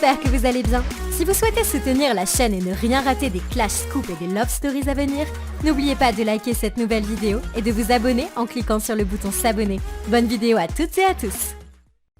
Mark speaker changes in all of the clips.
Speaker 1: j'espère que vous allez bien. Si vous souhaitez soutenir la chaîne et ne rien rater des Clash Scoop et des Love Stories à venir, n'oubliez pas de liker cette nouvelle vidéo et de vous abonner en cliquant sur le bouton s'abonner. Bonne vidéo à toutes et à tous.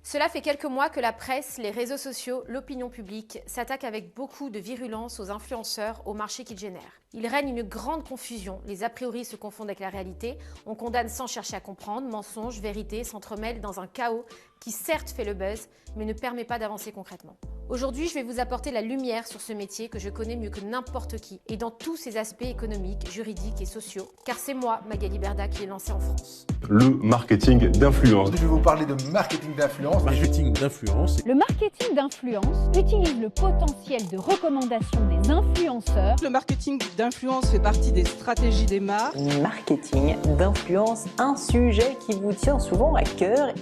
Speaker 2: Cela fait quelques mois que la presse, les réseaux sociaux, l'opinion publique s'attaquent avec beaucoup de virulence aux influenceurs, au marché qu'ils génèrent. Il règne une grande confusion, les a priori se confondent avec la réalité, on condamne sans chercher à comprendre, mensonges, vérités s'entremêlent dans un chaos qui certes fait le buzz, mais ne permet pas d'avancer concrètement. Aujourd'hui, je vais vous apporter la lumière sur ce métier que je connais mieux que n'importe qui, et dans tous ses aspects économiques, juridiques et sociaux, car c'est moi, Magali Berda, qui l'ai lancé en France.
Speaker 3: Le marketing d'influence.
Speaker 4: Je vais vous parler de marketing d'influence.
Speaker 5: Marketing d'influence.
Speaker 6: Le marketing d'influence utilise le potentiel de recommandation des influenceurs.
Speaker 7: Le marketing d'influence fait partie des stratégies des marques.
Speaker 8: Marketing d'influence, un sujet qui vous tient souvent à cœur.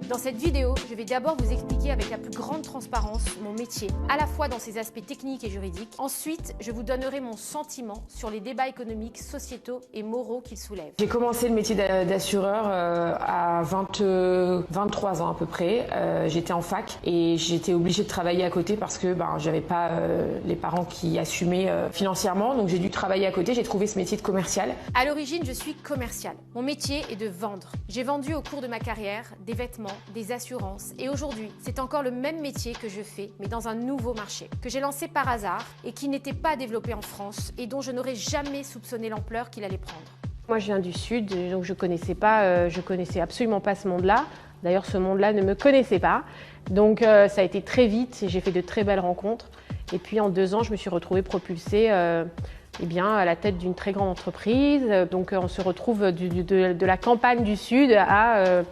Speaker 2: Dans cette vidéo, je vais d'abord vous expliquer avec la plus grande transparence mon métier, à la fois dans ses aspects techniques et juridiques. Ensuite, je vous donnerai mon sentiment sur les débats économiques, sociétaux et moraux qu'il soulève.
Speaker 9: J'ai commencé le métier d'assureur à 23 ans à peu près. J'étais en fac et j'étais obligée de travailler à côté parce que j'avais pas les parents qui assumaient financièrement. Donc j'ai dû travailler à côté. J'ai trouvé ce métier de commercial.
Speaker 2: À l'origine, je suis commerciale. Mon métier est de vendre. J'ai vendu au cours de ma carrière des vêtements, des assurances et aujourd'hui, c'est encore le même métier que je fais mais dans un nouveau marché que j'ai lancé par hasard et qui n'était pas développé en France et dont je n'aurais jamais soupçonné l'ampleur qu'il allait prendre.
Speaker 10: Moi je viens du Sud, donc je connaissais absolument pas ce monde-là. D'ailleurs ce monde-là ne me connaissait pas. Donc ça a été très vite et j'ai fait de très belles rencontres. Et puis en 2 ans, je me suis retrouvée propulsée à la tête d'une très grande entreprise. Donc on se retrouve de la campagne du Sud à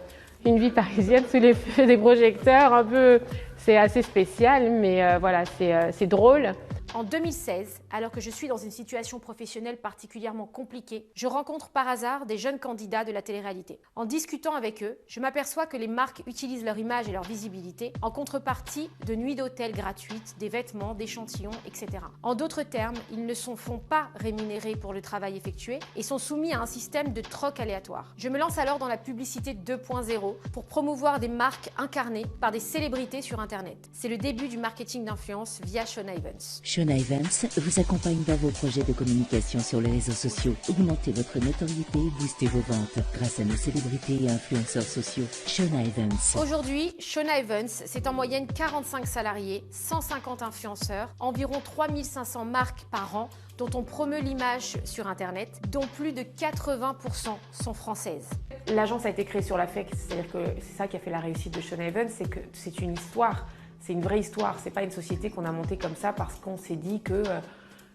Speaker 10: une vie parisienne sous les feux des projecteurs. Un peu, c'est assez spécial, mais voilà, c'est drôle.
Speaker 2: En 2016, alors que je suis dans une situation professionnelle particulièrement compliquée, je rencontre par hasard des jeunes candidats de la télé-réalité. En discutant avec eux, je m'aperçois que les marques utilisent leur image et leur visibilité en contrepartie de nuits d'hôtel gratuites, des vêtements, d'échantillons, etc. En d'autres termes, ils ne font pas rémunérés pour le travail effectué et sont soumis à un système de troc aléatoire. Je me lance alors dans la publicité 2.0 pour promouvoir des marques incarnées par des célébrités sur Internet. C'est le début du marketing d'influence via Shona Evans.
Speaker 11: Shona Evans vous accompagne dans vos projets de communication sur les réseaux sociaux. Augmentez votre notoriété et boostez vos ventes grâce à nos célébrités et influenceurs sociaux. Shona Evans.
Speaker 2: Aujourd'hui, Shona Evans, c'est en moyenne 45 salariés, 150 influenceurs, environ 3500 marques par an dont on promeut l'image sur Internet, dont plus de 80% sont françaises.
Speaker 9: L'agence a été créée sur l'affect, c'est-à-dire que c'est ça qui a fait la réussite de Shona Evans, c'est que c'est une histoire. C'est une vraie histoire, c'est pas une société qu'on a montée comme ça parce qu'on s'est dit que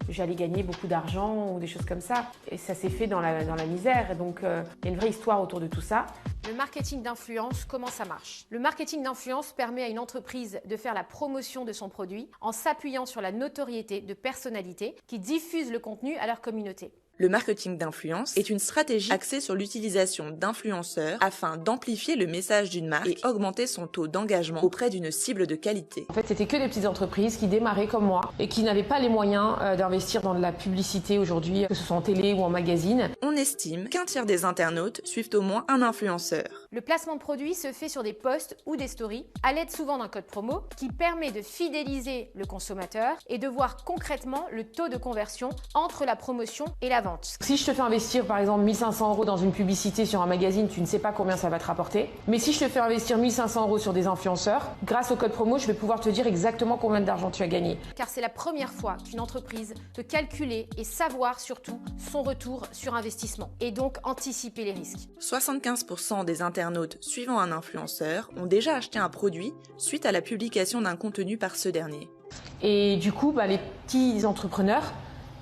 Speaker 9: j'allais gagner beaucoup d'argent ou des choses comme ça. Et ça s'est fait dans la misère, et donc il y a une vraie histoire autour de tout ça.
Speaker 2: Le marketing d'influence, comment ça marche? Le marketing d'influence permet à une entreprise de faire la promotion de son produit en s'appuyant sur la notoriété de personnalités qui diffusent le contenu à leur communauté.
Speaker 12: Le marketing d'influence est une stratégie axée sur l'utilisation d'influenceurs afin d'amplifier le message d'une marque et augmenter son taux d'engagement auprès d'une cible de qualité.
Speaker 9: En fait, c'était que des petites entreprises qui démarraient comme moi et qui n'avaient pas les moyens d'investir dans de la publicité aujourd'hui, que ce soit en télé ou en magazine.
Speaker 12: On estime qu'un tiers des internautes suivent au moins un influenceur.
Speaker 2: Le placement de produits se fait sur des posts ou des stories, à l'aide souvent d'un code promo qui permet de fidéliser le consommateur et de voir concrètement le taux de conversion entre la promotion et la vente.
Speaker 9: Si je te fais investir par exemple 1500 € dans une publicité sur un magazine, tu ne sais pas combien ça va te rapporter. Mais si je te fais investir 1500 € sur des influenceurs, grâce au code promo, je vais pouvoir te dire exactement combien d'argent tu as gagné.
Speaker 2: Car c'est la première fois qu'une entreprise peut calculer et savoir surtout son retour sur investissement et donc anticiper les risques.
Speaker 12: 75% des internautes suivant un influenceur ont déjà acheté un produit suite à la publication d'un contenu par ce dernier.
Speaker 9: Et du coup, les petits entrepreneurs,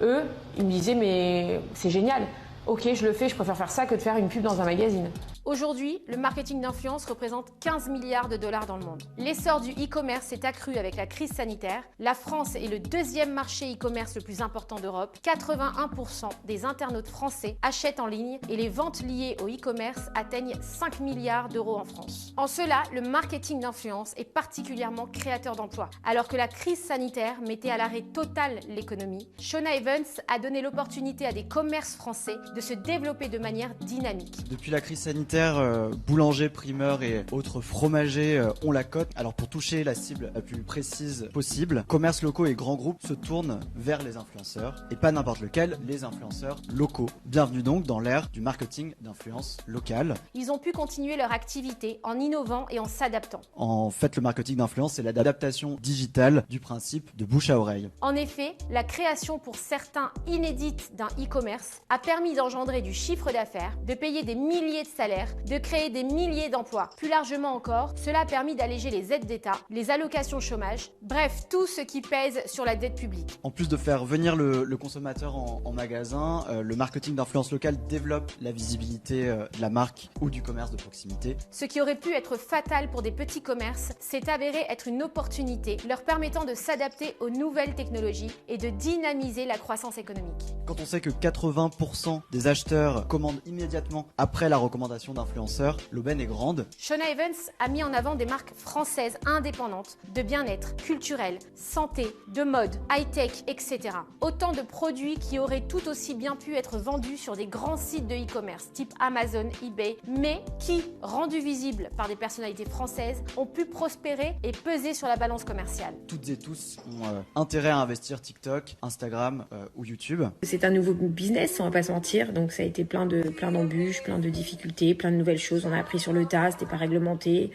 Speaker 9: eux, ils me disaient mais c'est génial, ok je le fais, je préfère faire ça que de faire une pub dans un magazine.
Speaker 2: Aujourd'hui, le marketing d'influence représente 15 milliards de dollars dans le monde. L'essor du e-commerce s'est accru avec la crise sanitaire. La France est le 2e marché e-commerce le plus important d'Europe. 81% des internautes français achètent en ligne et les ventes liées au e-commerce atteignent 5 milliards d'euros en France. En cela, le marketing d'influence est particulièrement créateur d'emplois. Alors que la crise sanitaire mettait à l'arrêt total l'économie, Shona Evans a donné l'opportunité à des commerces français de se développer de manière dynamique.
Speaker 5: Depuis la crise sanitaire, propriétaires boulangers, primeurs et autres fromagers ont la cote. Alors pour toucher la cible la plus précise possible, commerces locaux et grands groupes se tournent vers les influenceurs et pas n'importe lequel, les influenceurs locaux. Bienvenue donc dans l'ère du marketing d'influence locale.
Speaker 2: Ils ont pu continuer leur activité en innovant et en s'adaptant.
Speaker 5: En fait, le marketing d'influence, c'est l'adaptation digitale du principe de bouche à oreille.
Speaker 2: En effet, la création pour certains inédite d'un e-commerce a permis d'engendrer du chiffre d'affaires, de payer des milliers de salaires, de créer des milliers d'emplois. Plus largement encore, cela a permis d'alléger les aides d'État, les allocations chômage, bref, tout ce qui pèse sur la dette publique.
Speaker 5: En plus de faire venir le consommateur en magasin, le marketing d'influence locale développe la visibilité de la marque ou du commerce de proximité.
Speaker 2: Ce qui aurait pu être fatal pour des petits commerces s'est avéré être une opportunité leur permettant de s'adapter aux nouvelles technologies et de dynamiser la croissance économique.
Speaker 5: Quand on sait que 80% des acheteurs commandent immédiatement après la recommandation d'influenceurs, l'aubaine est grande.
Speaker 2: Shona Evans a mis en avant des marques françaises indépendantes de bien-être, culturel, santé, de mode, high-tech, etc. Autant de produits qui auraient tout aussi bien pu être vendus sur des grands sites de e-commerce type Amazon, eBay, mais qui, rendus visibles par des personnalités françaises, ont pu prospérer et peser sur la balance commerciale.
Speaker 5: Toutes et tous ont intérêt à investir TikTok, Instagram ou YouTube.
Speaker 9: C'est un nouveau business, on va pas se mentir, donc ça a été plein d'embûches, plein de difficultés, plein de nouvelles choses. On a appris sur le tas, c'était pas réglementé.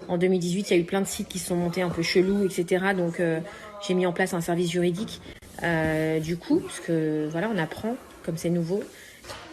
Speaker 9: En 2018, il y a eu plein de sites qui se sont montés un peu chelous, etc. Donc j'ai mis en place un service juridique. Du coup, parce que voilà, on apprend comme c'est nouveau.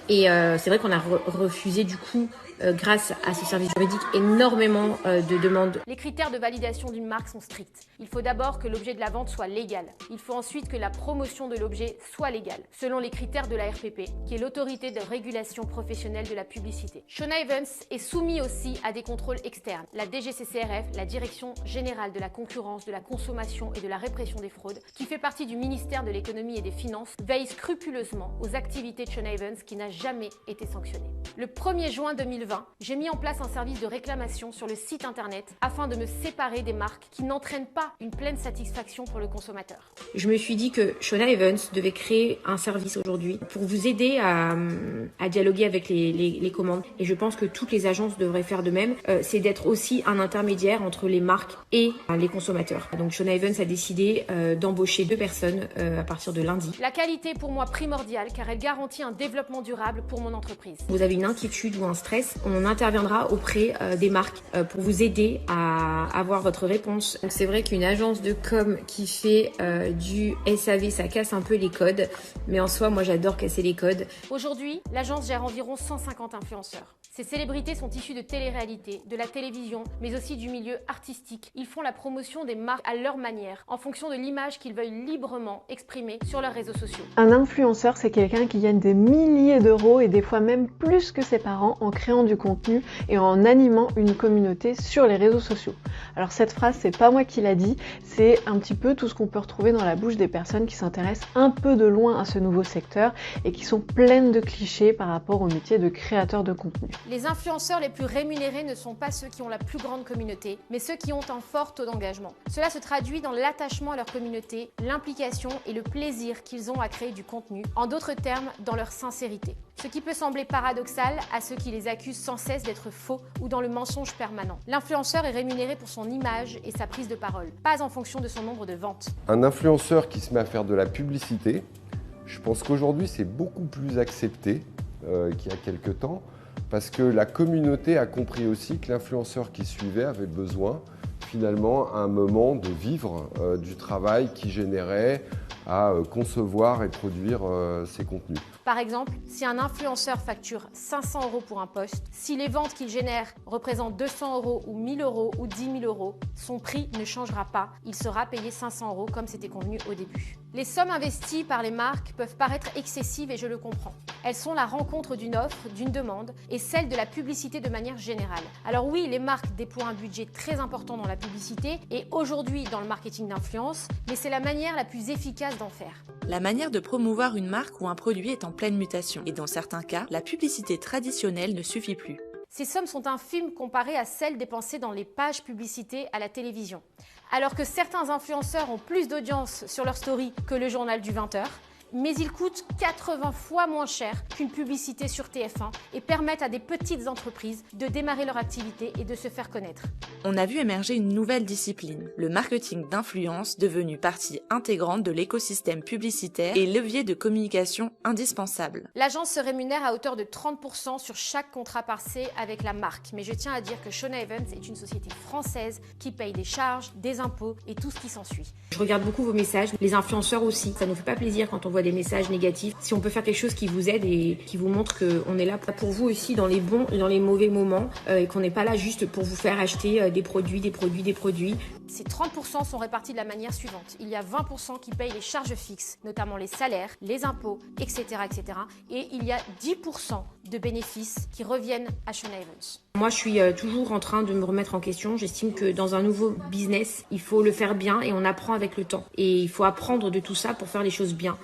Speaker 9: Et c'est vrai qu'on a refusé du coup, grâce à ce service juridique, énormément de demandes.
Speaker 2: Les critères de validation d'une marque sont stricts. Il faut d'abord que l'objet de la vente soit légal. Il faut ensuite que la promotion de l'objet soit légale, selon les critères de la RPP, qui est l'autorité de régulation professionnelle de la publicité. Shona Evans est soumis aussi à des contrôles externes. La DGCCRF, la Direction Générale de la Concurrence, de la Consommation et de la Répression des Fraudes, qui fait partie du ministère de l'Économie et des Finances, veille scrupuleusement aux activités de Shona Evans qui n'a jamais été sanctionnée. Le 1er juin 2020, j'ai mis en place un service de réclamation sur le site internet afin de me séparer des marques qui n'entraînent pas une pleine satisfaction pour le consommateur.
Speaker 9: Je me suis dit que Shona Evans devait créer un service aujourd'hui pour vous aider à dialoguer avec les commandes. Et je pense que toutes les agences devraient faire de même. C'est d'être aussi un intermédiaire entre les marques et les consommateurs. Donc Shona Evans a décidé d'embaucher 2 personnes à partir de lundi.
Speaker 2: La qualité pour moi primordiale car elle garantit un développement durable pour mon entreprise.
Speaker 9: Vous avez une inquiétude ou un stress, on interviendra auprès des marques pour vous aider à avoir votre réponse. Donc c'est vrai qu'une agence de com qui fait du SAV, ça casse un peu les codes, mais en soi, moi j'adore casser les codes.
Speaker 2: Aujourd'hui, l'agence gère environ 150 influenceurs. Ces célébrités sont issues de télé-réalité, de la télévision, mais aussi du milieu artistique. Ils font la promotion des marques à leur manière, en fonction de l'image qu'ils veulent librement exprimer sur leurs réseaux sociaux.
Speaker 13: Un influenceur, c'est quelqu'un qui gagne des milliers d'euros et des fois même plus que ses parents en créant du contenu et en animant une communauté sur les réseaux sociaux. Alors cette phrase, c'est pas moi qui l'a dit, c'est un petit peu tout ce qu'on peut retrouver dans la bouche des personnes qui s'intéressent un peu de loin à ce nouveau secteur et qui sont pleines de clichés par rapport au métier de créateur de contenu.
Speaker 2: Les influenceurs les plus rémunérés ne sont pas ceux qui ont la plus grande communauté, mais ceux qui ont un fort taux d'engagement. Cela se traduit dans l'attachement à leur communauté, l'implication et le plaisir qu'ils ont à créer du contenu, en d'autres termes, dans leur sincérité. Ce qui peut sembler paradoxal à ceux qui les accusent sans cesse d'être faux ou dans le mensonge permanent. L'influenceur est rémunéré pour son image et sa prise de parole, pas en fonction de son nombre de ventes.
Speaker 14: Un influenceur qui se met à faire de la publicité, je pense qu'aujourd'hui c'est beaucoup plus accepté qu'il y a quelques temps, parce que la communauté a compris aussi que l'influenceur qui suivait avait besoin finalement à un moment de vivre du travail qu'il générait à concevoir et produire ses contenus.
Speaker 2: Par exemple, si un influenceur facture 500 € pour un post, si les ventes qu'il génère représentent 200 € ou 1000 € ou 10 000 €, son prix ne changera pas. Il sera payé 500 € comme c'était convenu au début. Les sommes investies par les marques peuvent paraître excessives et je le comprends. Elles sont la rencontre d'une offre, d'une demande et celle de la publicité de manière générale. Alors oui, les marques déploient un budget très important dans la publicité et aujourd'hui dans le marketing d'influence, mais c'est la manière la plus efficace d'en faire.
Speaker 12: La manière de promouvoir une marque ou un produit est en pleine mutation et dans certains cas, la publicité traditionnelle ne suffit plus.
Speaker 2: Ces sommes sont infimes comparées à celles dépensées dans les pages publicité à la télévision. Alors que certains influenceurs ont plus d'audience sur leur story que le journal du 20h, mais ils coûtent 80 fois moins cher qu'une publicité sur TF1 et permettent à des petites entreprises de démarrer leur activité et de se faire connaître.
Speaker 12: On a vu émerger une nouvelle discipline, le marketing d'influence, devenu partie intégrante de l'écosystème publicitaire et levier de communication indispensable.
Speaker 2: L'agence se rémunère à hauteur de 30% sur chaque contrat passé avec la marque, mais je tiens à dire que Shona Evans est une société française qui paye des charges, des impôts et tout ce qui s'ensuit.
Speaker 9: Je regarde beaucoup vos messages, les influenceurs aussi. Ça nous fait pas plaisir quand on voit des messages négatifs. Si on peut faire quelque chose qui vous aide et qui vous montre qu'on est là pour vous aussi dans les bons et dans les mauvais moments et qu'on n'est pas là juste pour vous faire acheter des produits.
Speaker 2: Ces 30% sont répartis de la manière suivante. Il y a 20% qui payent les charges fixes, notamment les salaires, les impôts, etc. Et il y a 10% de bénéfices qui reviennent à Shona Evans.
Speaker 9: Moi, je suis toujours en train de me remettre en question. J'estime que dans un nouveau business, il faut le faire bien et on apprend avec le temps. Et il faut apprendre de tout ça pour faire les choses bien.